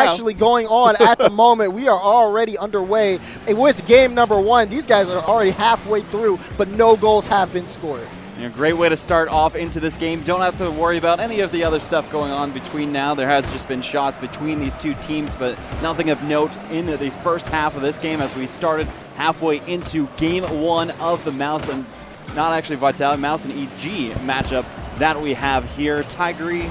actually going on at the moment. We are already underway with game number 1. These guys are already halfway through, but no goals have been scored. A great way to start off into this game. Don't have to worry about any of the other stuff going on between now. There has just been shots between these two teams, but nothing of note in the first half of this game as we started halfway into game 1 of the Mouz and not actually Vitality, Mouz and EG matchup that we have here. Tigre,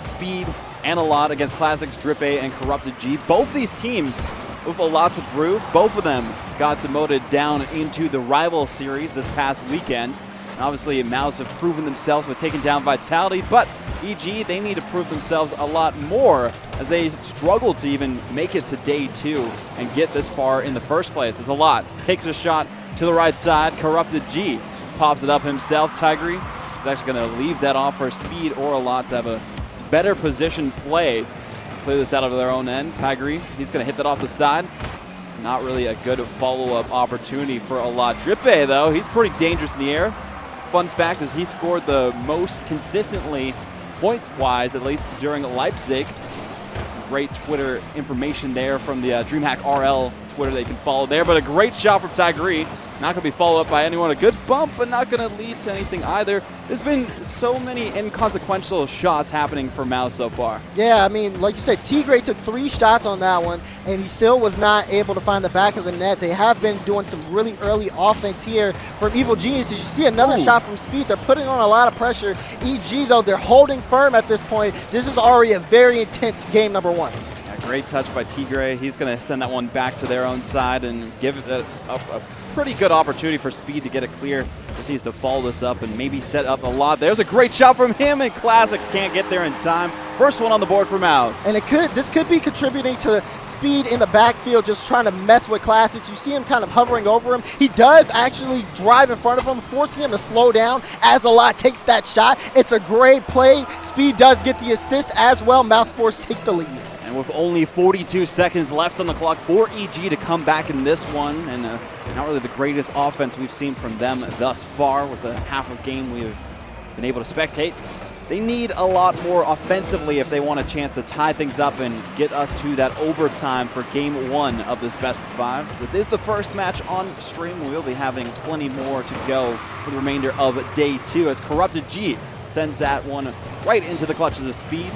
Speed, and a lot against Classics, Drip A, and Corrupted G. Both these teams with a lot to prove. Both of them got demoted down into the rival series this past weekend. And obviously, Mouz have proven themselves by taking down Vitality, but EG, they need to prove themselves a lot more as they struggle to even make it to day 2 and get this far in the first place. There's a lot. Takes a shot to the right side. Corrupted G pops it up himself. Tigre is actually going to leave that off for Speed or a lot to have a better position play. Play this out of their own end. Tigre, he's going to hit that off the side. Not really a good follow-up opportunity for a lot. Drip A, though, he's pretty dangerous in the air. Fun fact is he scored the most consistently, point-wise, at least during Leipzig. Great Twitter information there from the DreamHack RL Twitter that you can follow there. But a great shot from Tigre. Not going to be followed up by anyone. A good bump, but not going to lead to anything either. There's been so many inconsequential shots happening for Mouz so far. Yeah, I mean, like you said, Tigre took 3 shots on that one, and he still was not able to find the back of the net. They have been doing some really early offense here from Evil Geniuses. You see another shot from Speed. They're putting on a lot of pressure. EG, though, they're holding firm at this point. This is already a very intense game number 1. Yeah, great touch by Tigre. He's going to send that one back to their own side and give it a pretty good opportunity for Speed to get it clear. Just needs to follow this up and maybe set up a lot. There's a great shot from him, and Classics can't get there in time. First one on the board for Mouz. And this could be contributing to Speed in the backfield, just trying to mess with Classics. You see him kind of hovering over him. He does actually drive in front of him, forcing him to slow down as a lot takes that shot. It's a great play. Speed does get the assist as well. Mousesports take the lead. And with only 42 seconds left on the clock for EG to come back in this one, and not really the greatest offense we've seen from them thus far with the half of game we've been able to spectate. They need a lot more offensively if they want a chance to tie things up and get us to that overtime for game 1 of this best of 5. This is the first match on stream. We'll be having plenty more to go for the remainder of day 2 as Corrupted G sends that one right into the clutches of Speed.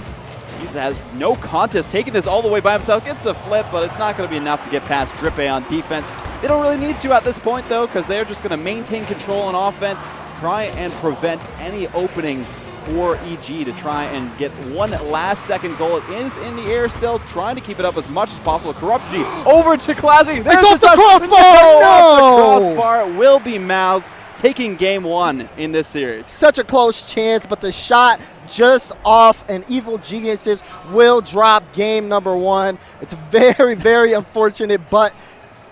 He has no contest, taking this all the way by himself. Gets a flip, but it's not going to be enough to get past Drip A on defense. They don't really need to at this point, though, because they're just going to maintain control on offense, try and prevent any opening for EG to try and get one last second goal. It is in the air still, trying to keep it up as much as possible. Corrupt G over to Classic. It's off the crossbar! No! Off the crossbar will be Mouz taking game 1 in this series. Such a close chance, but the shot just off, and Evil Geniuses will drop game number 1. It's very, very unfortunate, but,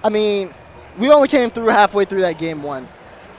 I mean, we only came through halfway through that game 1.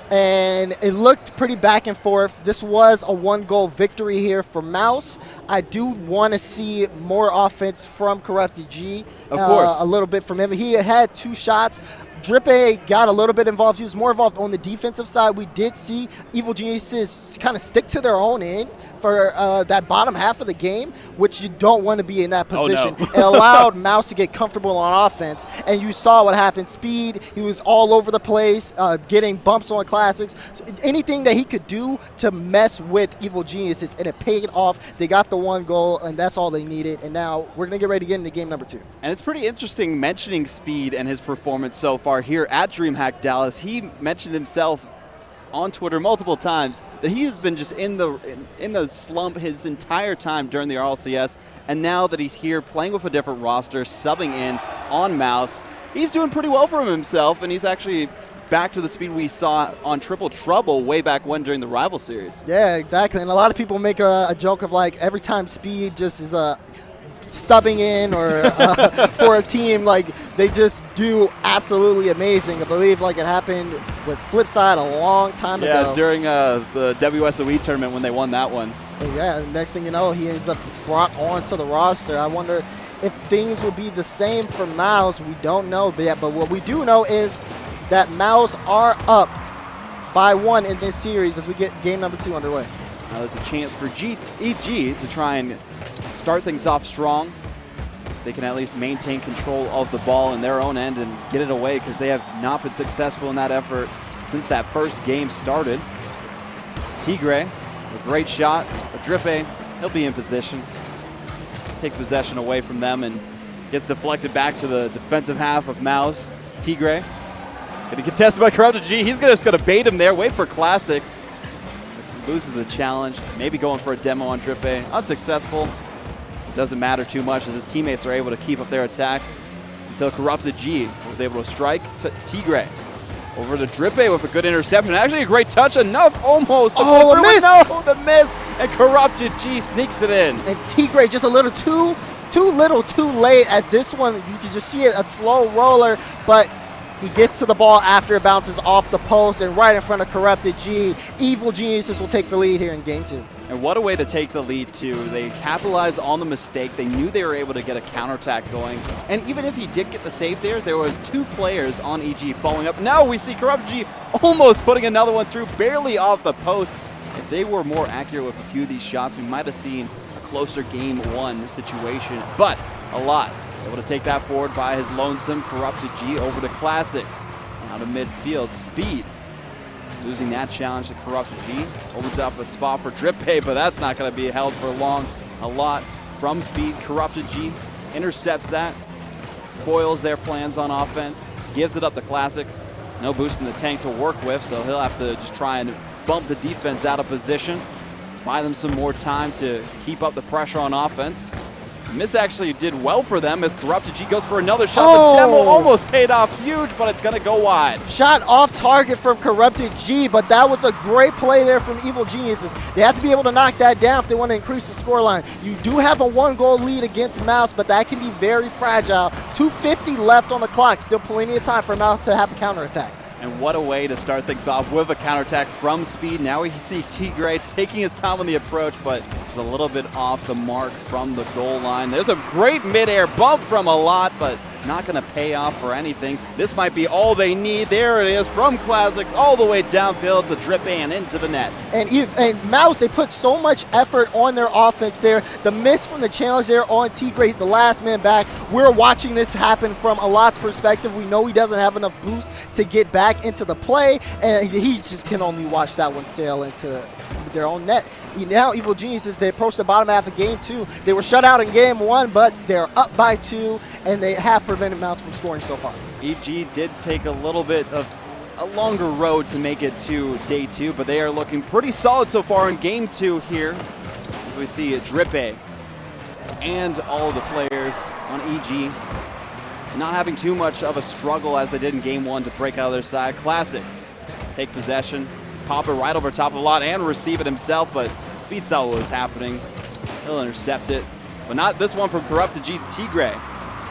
And it looked pretty back and forth. This was a 1-goal victory here for Mouz. I do want to see more offense from Corrupted G. Of course. A little bit from him. He had 2 shots. Drip A got a little bit involved. He was more involved on the defensive side. We did see Evil Geniuses kind of stick to their own end for that bottom half of the game, which you don't want to be in that position. Oh, no. It allowed Mouz to get comfortable on offense, and you saw what happened. Speed, he was all over the place, getting bumps on Classics. So anything that he could do to mess with Evil Geniuses, and it paid off. They got the 1 goal, and that's all they needed. And now we're going to get ready to get into game number 2. And it's pretty interesting mentioning Speed and his performance so far here at DreamHack Dallas. He mentioned himself on Twitter multiple times that he has been just in the slump his entire time during the RLCS, and now that he's here playing with a different roster, subbing in on Mouz, he's doing pretty well for himself, and he's actually back to the speed we saw on Triple Trouble way back when during the rival series. Yeah, exactly. And a lot of people make a joke of like every time Speed just is subbing in or for a team, like they just do absolutely amazing. I believe like it happened with Flipside a long time ago. Yeah, during the WSOE tournament when they won that one. And yeah, next thing you know, he ends up brought onto the roster. I wonder if things will be the same for Mouz. We don't know yet, but what we do know is that Mouz are up by 1 in this series as we get game number 2 underway. Now there's a chance for EG to try and start things off strong. they can at least maintain control of the ball in their own end and get it away, because they have not been successful in that effort since that first game started. Tigre, a great shot. Drippe, he'll be in position. Take possession away from them and gets deflected back to the defensive half of Mouz. Tigre, getting contested by Corrupted G. He's just going to bait him there, wait for Classics. Loses the challenge, maybe going for a demo on Drippe. Unsuccessful. It doesn't matter too much as his teammates are able to keep up their attack until Corrupted G was able to strike Tigre. Over to Drippe with a good interception. Actually a great touch, enough almost. Oh, a miss! No, the miss, and Corrupted G sneaks it in. And Tigre just a little too little too late, as this one, you can just see it, a slow roller, but he gets to the ball after it bounces off the post and right in front of Corrupted G. Evil Geniuses will take the lead here in game 2. And what a way to take the lead, too. They capitalized on the mistake. They knew they were able to get a counterattack going. And even if he did get the save there was 2 players on EG following up. Now we see Corrupted G almost putting another one through, barely off the post. If they were more accurate with a few of these shots, we might have seen a closer game 1 situation. But a lot. Able to take that forward by his lonesome Corrupted G over to Classics. Now to midfield, Speed. Losing that challenge to Corrupted G. Opens up a spot for Drippe, but that's not going to be held for long. A lot from Speed. Corrupted G intercepts that. Foils their plans on offense. Gives it up to Classics. No boost in the tank to work with, so he'll have to just try and bump the defense out of position. Buy them some more time to keep up the pressure on offense. Miss actually did well for them as Corrupted G goes for another shot. Oh. The demo almost paid off huge, but it's going to go wide. Shot off target from Corrupted G, but that was a great play there from Evil Geniuses. They have to be able to knock that down if they want to increase the scoreline. You do have a 1-goal lead against Mouz, but that can be very fragile. 2:50 left on the clock. Still plenty of time for Mouz to have a counterattack. And what a way to start things off with a counterattack from Speed. Now we see Tigre taking his time on the approach, but it's a little bit off the mark from the goal line. There's a great midair bump from a lot, but not going to pay off for anything. This might be all they need. There it is from Classics all the way downfield to Drippe and into the net. And Mouz, they put so much effort on their offense there. The miss from the challenge there on Tigre, he's the last man back. We're watching this happen from a lot's perspective. We know he doesn't have enough boost to get back into the play, and he just can only watch that one sail into their own net. Now Evil Geniuses, they approach the bottom half of game 2. They were shut out in game 1, but they're up by 2, and they have prevented Mouz from scoring so far. EG did take a little bit of a longer road to make it to day 2, but they are looking pretty solid so far in game 2 here. As we see Drippe and all of the players on EG not having too much of a struggle as they did in game 1 to break out of their side. Classics take possession, pop it right over top of the lot and receive it himself, but Speed saw what was happening. He'll intercept it, but not this one from Corrupted G. Tigre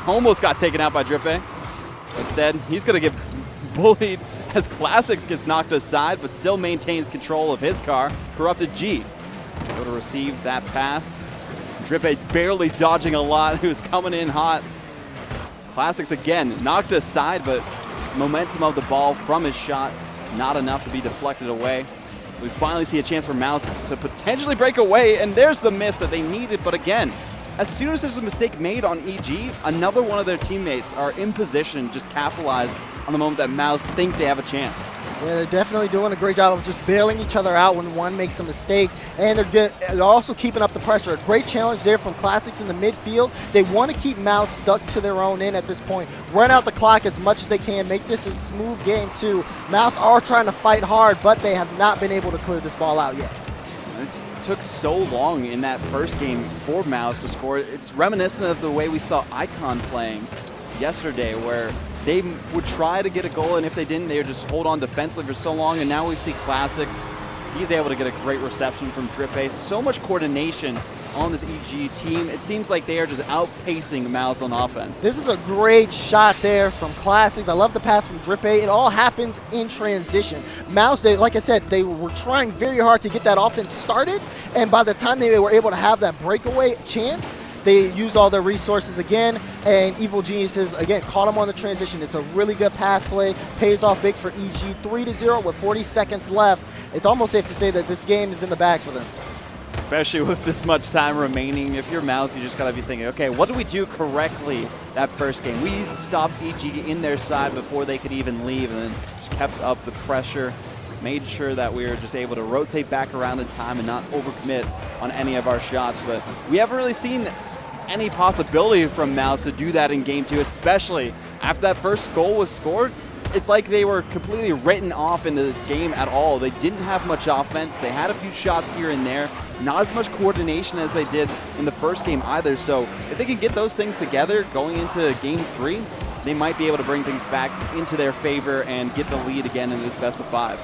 almost got taken out by Drippe. Instead, he's going to get bullied as Classics gets knocked aside, but still maintains control of his car. Corrupted G able to receive that pass. Drippe barely dodging a lot. He was coming in hot. Classics again knocked aside, but momentum of the ball from his shot not enough to be deflected away. We finally see a chance for Mouz to potentially break away, and there's the miss that they needed. But again, as soon as there's a mistake made on EG, another one of their teammates are in position, just capitalize on the moment that Mouz think they have a chance. Yeah, they're definitely doing a great job of just bailing each other out when one makes a mistake, and they're also keeping up the pressure. A great challenge there from Classics in the midfield. They want to keep Mouz stuck to their own end at this point. Run out the clock as much as they can. Make this a smooth game, too. Mouz are trying to fight hard, but they have not been able to clear this ball out yet. It took so long in that first game for Mouz to score. It's reminiscent of the way we saw Icon playing yesterday, where they would try to get a goal, and if they didn't, they would just hold on defensively for so long. And now we see Classics. He's able to get a great reception from Drippe. So much coordination on this EG team. It seems like they are just outpacing Mouz on offense. This is a great shot there from Classics. I love the pass from Drippe. It all happens in transition. Mouz, like I said, they were trying very hard to get that offense started, and by the time they were able to have that breakaway chance, they use all their resources again, and Evil Geniuses, again, caught them on the transition. It's a really good pass play, pays off big for EG. 3-0 with 40 seconds left. It's almost safe to say that this game is in the bag for them. especially with this much time remaining. If you're Mouz, you just got to be thinking, okay, what did we do correctly that first game? We stopped EG in their side before they could even leave, and then just kept up the pressure, made sure that we were just able to rotate back around in time and not overcommit on any of our shots. But we haven't really seen any possibility from Mouz to do that in game 2, especially after that first goal was scored. It's like they were completely written off in the game at all. They didn't have much offense. They had a few shots here and there. Not as much coordination as they did in the first game either. So if they can get those things together going into game 3, they might be able to bring things back into their favor and get the lead again in this best of 5.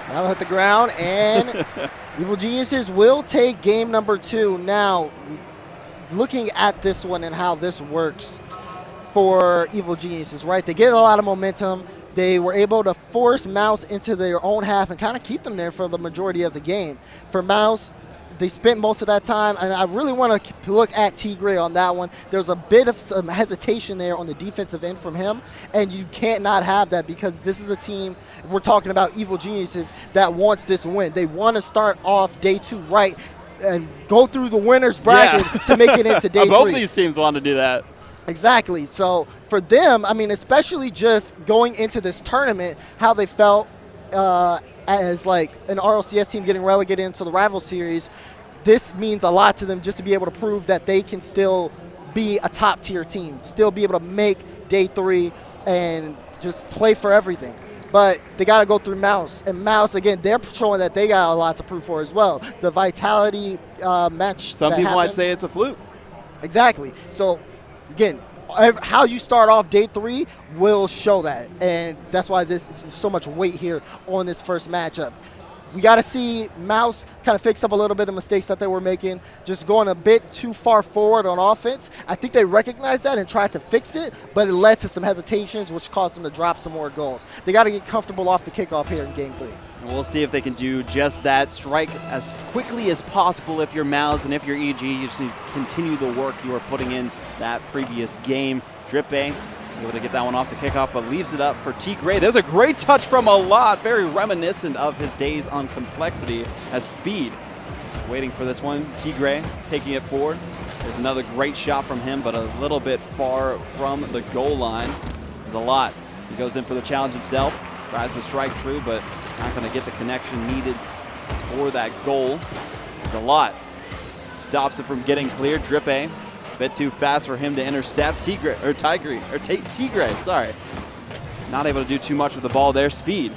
Now hit the ground, and Evil Geniuses will take game number 2. Now, looking at this one and how this works for Evil Geniuses, right? They get a lot of momentum. They were able to force Mouz into their own half and kind of keep them there for the majority of the game. For Mouz, they spent most of that time, and I really want to look at Tigre on that one. There's a bit of some hesitation there on the defensive end from him, and you can't not have that because this is a team, if we're talking about Evil Geniuses, that wants this win. They want to start off day 2 right and go through the winner's bracket to make it into day 3. Both these teams want to do that. Exactly. So for them, I mean, especially just going into this tournament, how they felt as like an RLCS team getting relegated into the rival series, this means a lot to them just to be able to prove that they can still be a top tier team, still be able to make day 3 and just play for everything. But they got to go through Mouz. And Mouz, again, they're showing that they got a lot to prove for as well. The Vitality match. Some people might say it's a fluke. Exactly. So, again, how you start off day 3 will show that. And that's why there's so much weight here on this first matchup. We got to see Mouz kind of fix up a little bit of mistakes that they were making, just going a bit too far forward on offense. I think they recognized that and tried to fix it, but it led to some hesitations, which caused them to drop some more goals. They got to get comfortable off the kickoff here in game 3. And we'll see if they can do just that. Strike as quickly as possible if you're Mouz, and if you're EG, you just need to continue the work you were putting in that previous game. Drippe able to get that one off the kickoff, but leaves it up for Tigre. There's a great touch from Alot, very reminiscent of his days on Complexity as Speed. Waiting for this one, Tigre taking it forward. There's another great shot from him, but a little bit far from the goal line. There's Alot. He goes in for the challenge himself, tries to strike true, but not going to get the connection needed for that goal. There's Alot. Stops it from getting clear. Drippe. Bit too fast for him to intercept. Tigre, sorry. Not able to do too much with the ball there. Speed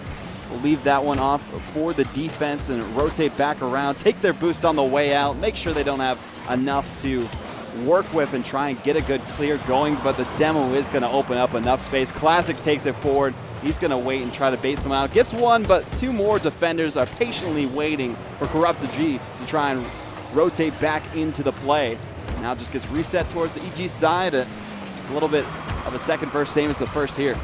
will leave that one off for the defense and rotate back around, take their boost on the way out, make sure they don't have enough to work with and try and get a good clear going, but the demo is going to open up enough space. Classics takes it forward. He's going to wait and try to bait someone out. Gets one, but 2 more defenders are patiently waiting for Corrupted G to try and rotate back into the play. Now just gets reset towards the EG side. A little bit of a second verse, same as the first here.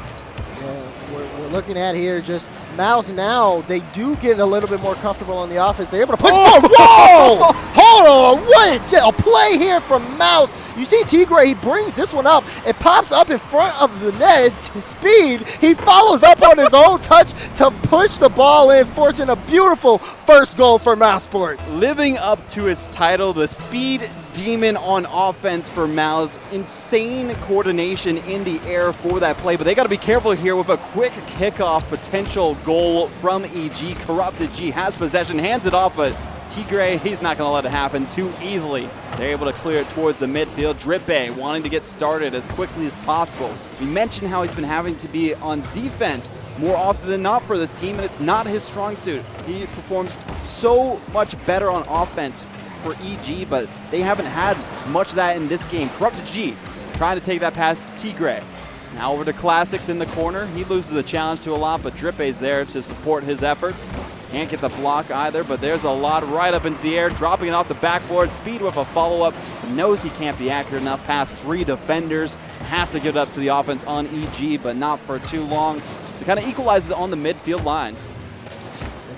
Yeah, we're looking at here just Mouz now, they do get a little bit more comfortable on the offense. They're able to push. Oh, whoa! Hold on, what a play here from Mouz. You see Tigre, he brings this one up. It pops up in front of the net. Speed, he follows up on his own touch to push the ball in, forcing a beautiful first goal for Mousesports. Living up to his title, the Speed Demon on offense for Mouz. Insane coordination in the air for that play, but they got to be careful here with a quick kickoff potential goal from EG. Corrupted G has possession, hands it off, but Tigre, he's not going to let it happen too easily. They're able to clear it towards the midfield. Drippe wanting to get started as quickly as possible. We mentioned how he's been having to be on defense more often than not for this team, and it's not his strong suit. He performs so much better on offense for EG, but they haven't had much of that in this game. Corrupted G trying to take that past Tigre. Now over to Classics in the corner. He loses the challenge to Alot, but Drippe's there to support his efforts. Can't get the block either, but there's Alot right up into the air, dropping it off the backboard. Speed with a follow-up. Knows he can't be accurate enough past 3 defenders. Has to give it up to the offense on EG, but not for too long. So kind of equalizes on the midfield line.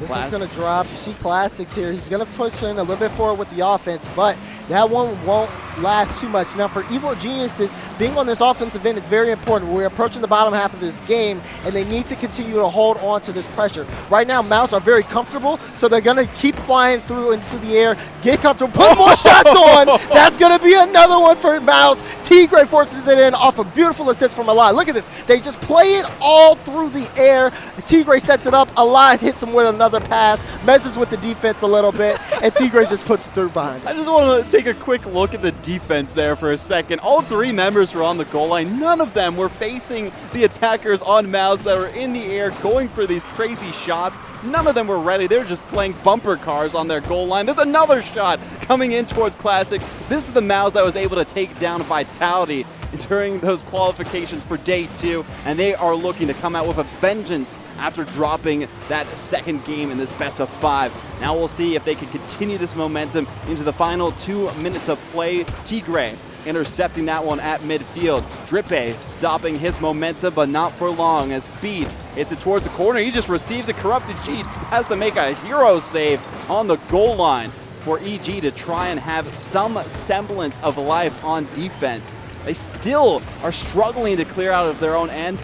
This one's going to drop. You see Classics here. He's going to push in a little bit forward with the offense, but that one won't last too much. Now for Evil Geniuses, being on this offensive end is very important. We're approaching the bottom half of this game, and they need to continue to hold on to this pressure. Right now, Mouz are very comfortable, so they're going to keep flying through into the air, get comfortable, put more shots on. That's going to be another one for Mouz. Tigre forces it in off a beautiful assist from Alai. Look at this. They just play it all through the air. Tigre sets it up. Alai hits him with another pass, messes with the defense a little bit, and Tigre just puts it through behind it. I just want to take a quick look at the defense there for a second. All three members were on the goal line. None of them were facing the attackers on Mouz that were in the air going for these crazy shots. None of them were ready. They were just playing bumper cars on their goal line. There's another shot coming in towards Classics. This is the Mouz that was able to take down Vitality during those qualifications for day 2, and they are looking to come out with a vengeance after dropping that second game in this best of 5. Now we'll see if they can continue this momentum into the final 2 minutes of play. Tigre intercepting that one at midfield. Drippe stopping his momentum, but not for long, as Speed hits it towards the corner. He just receives a Corrupted G, has to make a hero save on the goal line for EG to try and have some semblance of life on defense. They still are struggling to clear out of their own end,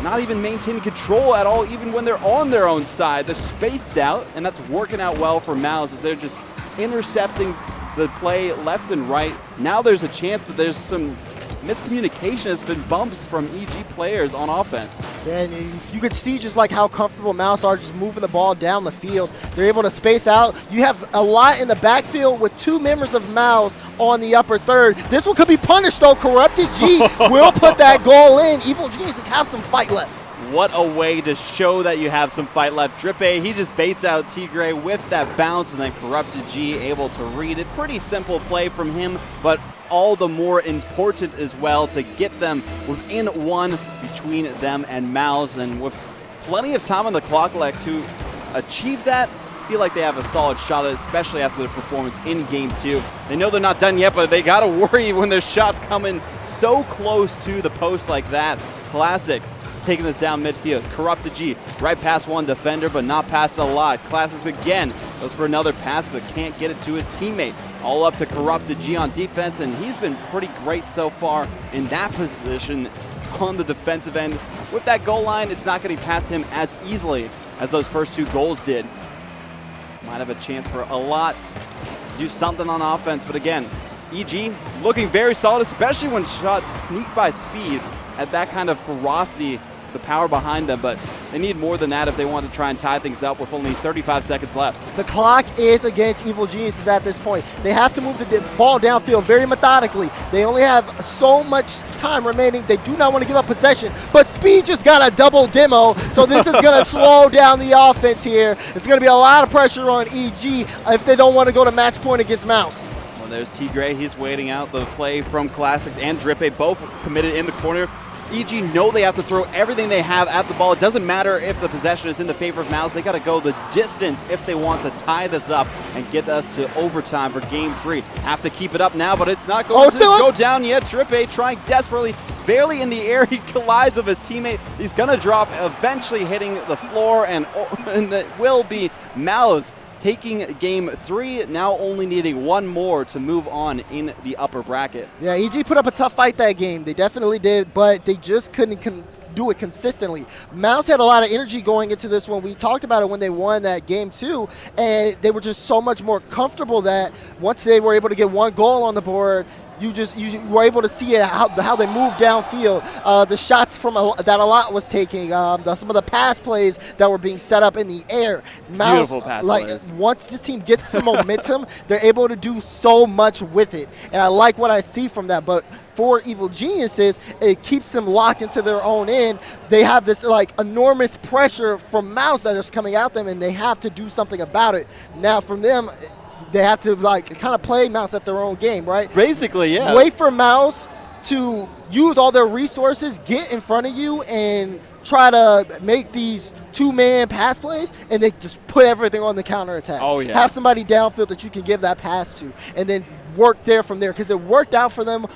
not even maintaining control at all, even when they're on their own side. They're spaced out, and that's working out well for Mouz as they're just intercepting the play left and right. Now there's a chance, but there's some miscommunication. Has been bumps from EG players on offense. And you could see just like how comfortable Mouz are just moving the ball down the field. They're able to space out. You have a lot in the backfield with 2 members of Mouz on the upper third. This one could be punished though. Corrupted G will put that goal in. Evil Geniuses have some fight left. What a way to show that you have some fight left. Drippe, he just baits out Tigre with that bounce, and then Corrupted G able to read it. Pretty simple play from him, but all the more important as well to get them within 1 between them and Mouz. And with plenty of time on the clock left to achieve that, I feel like they have a solid shot at it, especially after their performance in Game 2. They know they're not done yet, but they got to worry when their shots come in so close to the post like that. Classics taking this down midfield. Corrupted G right past one defender, but not past a lot. Classics again goes for another pass, but can't get it to his teammate. All up to Corrupted G on defense, and he's been pretty great so far in that position on the defensive end. With that goal line, it's not getting past him as easily as those first 2 goals did. Might have a chance for a lot to do something on offense, but again, EG looking very solid, especially when shots sneak by Speed at that kind of ferocity, the power behind them, but they need more than that if they want to try and tie things up with only 35 seconds left. The clock is against Evil Geniuses at this point. They have to move the ball downfield very methodically. They only have so much time remaining. They do not want to give up possession, but Speed just got a double demo, so this is going to slow down the offense here. It's going to be a lot of pressure on EG if they don't want to go to match point against Mouz. Well, there's Tigre. He's waiting out the play from Classics and Drippe, both committed in the corner. EG know they have to throw everything they have at the ball. It doesn't matter if the possession is in the favor of Mouz. They got to go the distance if they want to tie this up and get us to overtime for Game 3. Have to keep it up now, but it's not going to go down yet. Drippe trying desperately. It's barely in the air. He collides with his teammate. He's going to drop, eventually hitting the floor, and it will be Mouz taking Game 3, now only needing 1 more to move on in the upper bracket. Yeah, EG put up a tough fight that game. They definitely did, but they just couldn't do it consistently. Mouz had a lot of energy going into this one. We talked about it when they won that Game 2, and they were just so much more comfortable that once they were able to get 1 goal on the board, you were able to see how they moved downfield, the shots from that a lot was taking, some of the pass plays that were being set up in the air. Mouz, beautiful pass plays. Once this team gets some momentum, they're able to do so much with it, and I like what I see from that. But for Evil Geniuses, it keeps them locked into their own end. They have this like enormous pressure from Mouz that is coming at them, and they have to do something about it. Now, from them, they have to like kind of play Mouz at their own game, right? Basically, yeah. Wait for Mouz to use all their resources, get in front of you, and try to make these 2-man pass plays, and they just put everything on the counterattack. Oh, yeah. Have somebody downfield that you can give that pass to, and then work there from there, because it worked out for them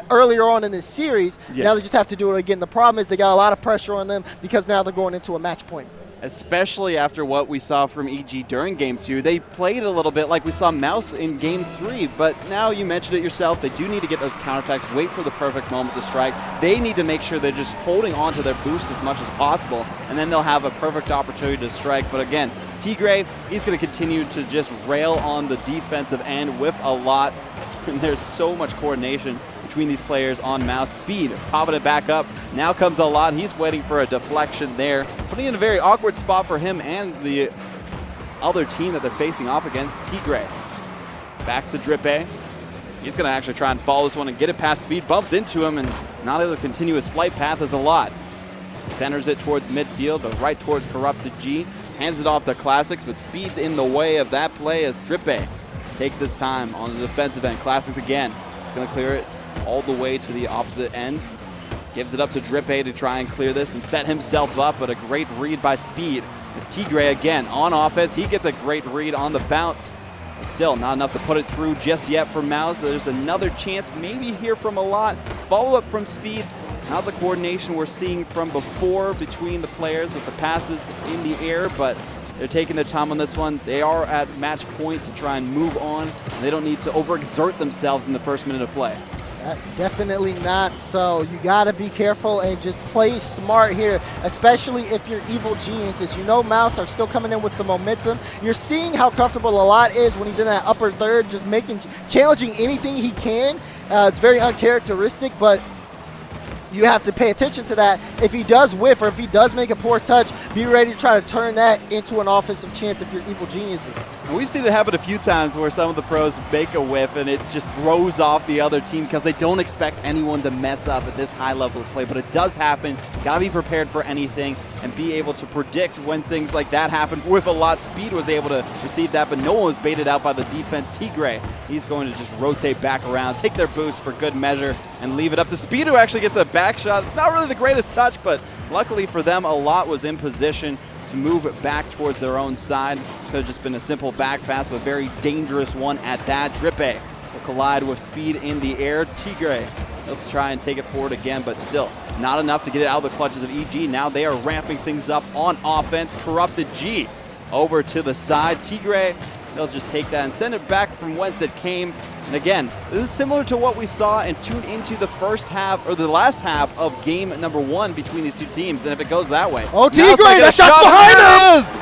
earlier on in this series. Yes. Now they just have to do it again. The problem is they got a lot of pressure on them because now they're going into a match point. especially after what we saw from EG during Game 2. They played a little bit like we saw Mouz in Game 3, but now you mentioned it yourself, they do need to get those counterattacks, wait for the perfect moment to strike. They need to make sure they're just holding on to their boost as much as possible, and then they'll have a perfect opportunity to strike. But again, Tigre, he's going to continue to just rail on the defensive end with a lot, and there's so much coordination between these players on Mouz. Speed, popping it back up. Now comes a lot. He's waiting for a deflection there, putting in a very awkward spot for him and the other team that they're facing off against. Tigre. Back to Drippe. He's going to actually try and follow this one and get it past Speed. Bumps into him and not able to continue his flight path as a lot. Centers it towards midfield, but right towards Corrupted G. Hands it off to Classics, but Speed's in the way of that play as Drippe takes his time on the defensive end. Classics again. He's going to clear it all the way to the opposite end. Gives it up to Drippe to try and clear this and set himself up, but a great read by Speed. As Tigre again on offense. He gets a great read on the bounce, but still not enough to put it through just yet for Mouz. There's another chance maybe here from a lot. Follow up from Speed. Not the coordination we're seeing from before between the players with the passes in the air, but they're taking their time on this one. They are at match point to try and move on. They don't need to overexert themselves in the first minute of play. Definitely not. So you got to be careful and just play smart here, especially if you're Evil Geniuses. You know Mouz are still coming in with some momentum. You're seeing how comfortable a lot is when he's in that upper third, just challenging anything he can. It's very uncharacteristic, but you have to pay attention to that. If he does whiff or if he does make a poor touch, be ready to try to turn that into an offensive chance if you're Evil Geniuses. And we've seen it happen a few times where some of the pros make a whiff and it just throws off the other team because they don't expect anyone to mess up at this high level of play. But it does happen. Got to be prepared for anything and be able to predict when things like that happen. With a lot, Speed was able to receive that, but no one was baited out by the defense. Tigre, he's going to just rotate back around, take their boost for good measure, and leave it up to Speed, who actually gets a back shot. It's not really the greatest touch, but luckily for them, a lot was in position to move it back towards their own side. Could have just been a simple back pass, but very dangerous one at that. Drippe will collide with Speed in the air. Tigre, let's try and take it forward again, but still not enough to get it out of the clutches of EG. Now they are ramping things up on offense. Corrupted G over to the side. Tigre, they'll just take that and send it back from whence it came. And again, this is similar to what we saw and tuned into the first half, or the last half of game number 1 between these two teams. And if it goes that way. Oh, Tigre, that shot's behind him!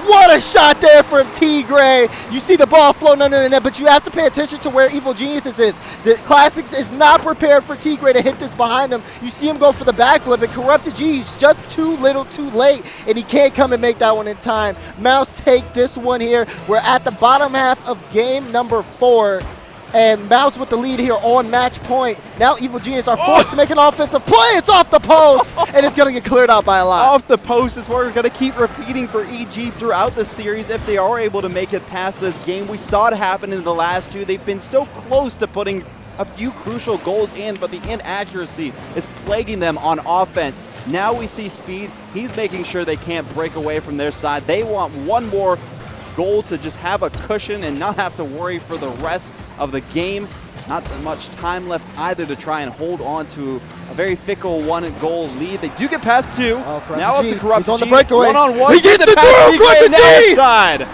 What a shot there from Tigre. You see the ball floating under the net, but you have to pay attention to where Evil Geniuses is. The Classics is not prepared for Tigre to hit this behind him. You see him go for the backflip, and Corrupted G, he's just too little too late, and he can't come and make that one in time. Mouz take this one here. We're at the bottom half of game number 4. And Mouz with the lead here on match point. Now Evil Genius are forced to make an offensive play. It's off the post, and it's going to get cleared out by a lot. Off the post is what we're going to keep repeating for EG throughout the series if they are able to make it past this game. We saw it happen in the last 2. They've been so close to putting a few crucial goals in, but the inaccuracy is plaguing them on offense. Now we see Speed. He's making sure they can't break away from their side. They want one more goal to just have a cushion and not have to worry for the rest of the game. Not that much time left either to try and hold on to a very fickle 1-goal lead. They do get past 2. Now up to Corrupted G. He's on the breakaway. One-on-one. He gets it through! Corrupted G! Side.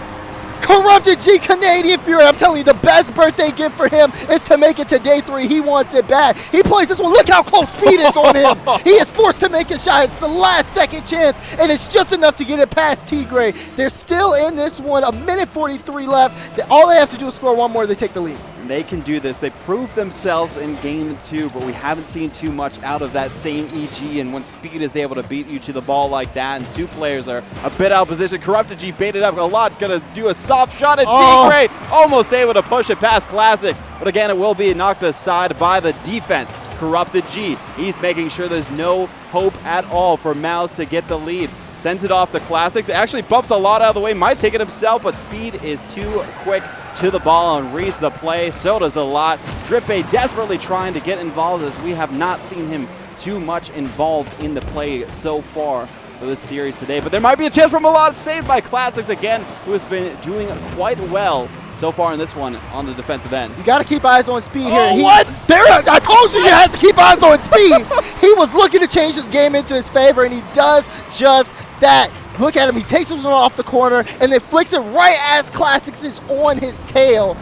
Corrupted G, Canadian Fury. I'm telling you, the best birthday gift for him is to make it to day 3. He wants it bad. He plays this one. Look how close Speed is on him. He is forced to make a shot. It's the last second chance, and it's just enough to get it past Tigre. They're still in this one. 1:43 left. All they have to do is score one more. They take the lead. They can do this. They proved themselves in game 2, but we haven't seen too much out of that same EG. And when Speed is able to beat you to the ball like that, and 2 players are a bit out of position, Corrupted G baited up a lot, gonna do a soft shot at Tigre, almost able to push it past Classics. But again, it will be knocked aside by the defense. Corrupted G, he's making sure there's no hope at all for Mouz to get the lead. Sends it off to Classics. It actually bumps a lot out of the way. Might take it himself, but Speed is too quick to the ball and reads the play. So does a lot. Drippe desperately trying to get involved, as we have not seen him too much involved in the play so far for this series today. But there might be a chance from a lot, saved by Classics again, who has been doing quite well so far in this one on the defensive end. You got to keep eyes on Speed here. I told you have to keep eyes on Speed. He was looking to change his game into his favor, and he does just that. Look at him. He takes this one off the corner and then flicks it right as Classics is on his tail,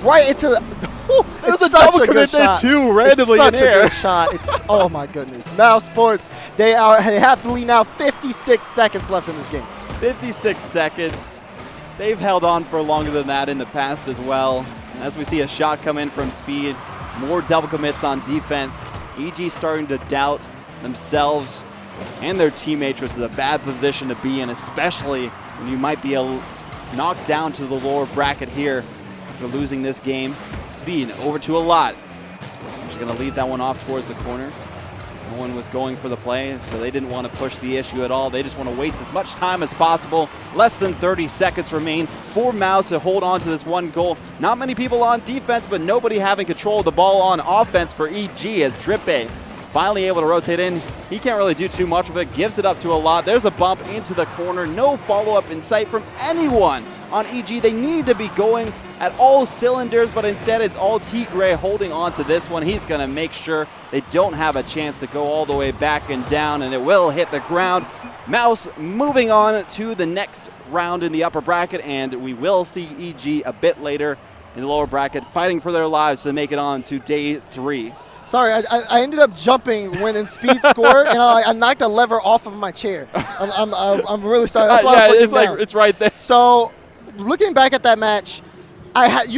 right into the. There's a double commit there too, randomly in It's such air. a good shot. It's oh my goodness. Mousesports, they have the lead now. 56 seconds left in this game. 56 seconds. They've held on for longer than that in the past as well. As we see a shot come in from Speed, more double commits on defense. EG starting to doubt themselves and their teammates, which is a bad position to be in, especially when you might be knocked down to the lower bracket here after losing this game. Speed over to a lot. She's going to lead that one off towards the corner. No one was going for the play, so they didn't want to push the issue at all. They just want to waste as much time as possible. Less than 30 seconds remain for Mouz to hold on to this one goal. Not many people on defense, but nobody having control of the ball on offense for EG as Drippe finally able to rotate in. He can't really do too much of it. Gives it up to a lot. There's a bump into the corner. No follow-up in sight from anyone on EG. They need to be going at all cylinders, but instead it's all T-Gray holding on to this one. He's going to make sure they don't have a chance to go all the way back and down, and it will hit the ground. Mouz moving on to the next round in the upper bracket, and we will see EG a bit later in the lower bracket fighting for their lives to make it on to day 3. Sorry, I ended up jumping when Speed scored, and I knocked a lever off of my chair. I'm really sorry. That's why I was looking down. It's right there. So, looking back at that match, you